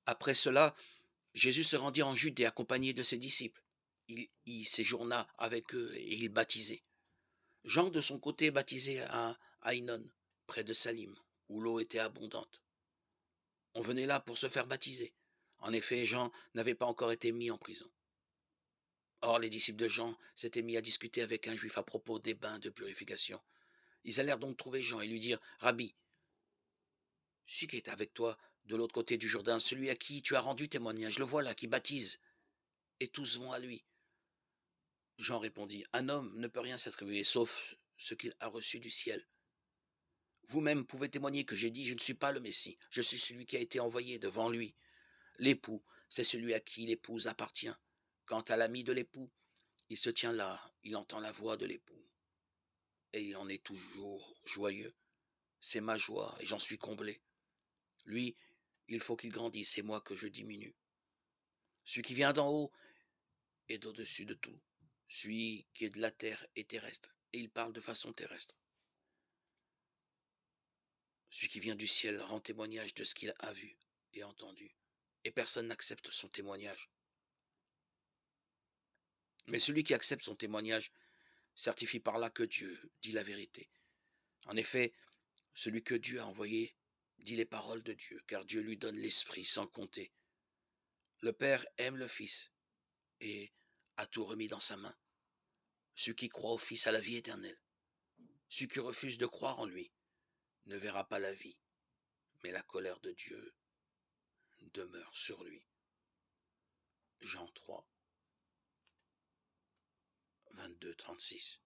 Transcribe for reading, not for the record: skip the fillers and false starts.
Après cela, Jésus se rendit en Judée accompagné de ses disciples. Il séjourna avec eux et il baptisait. Jean, de son côté, baptisait à Aïnon, près de Salim, où l'eau était abondante. On venait là pour se faire baptiser. En effet, Jean n'avait pas encore été mis en prison. Or, les disciples de Jean s'étaient mis à discuter avec un juif à propos des bains de purification. Ils allèrent donc trouver Jean et lui dire, Rabbi, celui qui est avec toi de l'autre côté du Jourdain, celui à qui tu as rendu témoignage, le voilà qui baptise, et tous vont à lui. Jean répondit, un homme ne peut rien s'attribuer sauf ce qu'il a reçu du ciel. Vous-même pouvez témoigner que j'ai dit, je ne suis pas le Messie, je suis celui qui a été envoyé devant lui. L'époux, c'est celui à qui l'épouse appartient. Quant à l'ami de l'époux, il se tient là, il entend la voix de l'époux, et il en est toujours joyeux. C'est ma joie, et j'en suis comblé. Lui, il faut qu'il grandisse, et moi que je diminue. Celui qui vient d'en haut est d'au-dessus de tout. Celui qui est de la terre est terrestre, et il parle de façon terrestre. Celui qui vient du ciel rend témoignage de ce qu'il a vu et entendu, et personne n'accepte son témoignage. Mais celui qui accepte son témoignage certifie par là que Dieu dit la vérité. En effet, celui que Dieu a envoyé dit les paroles de Dieu, car Dieu lui donne l'Esprit sans compter. Le Père aime le Fils et a tout remis dans sa main. Celui qui croit au Fils a la vie éternelle. Celui qui refuse de croire en lui ne verra pas la vie, mais la colère de Dieu demeure sur lui. Jean 3, 22-36.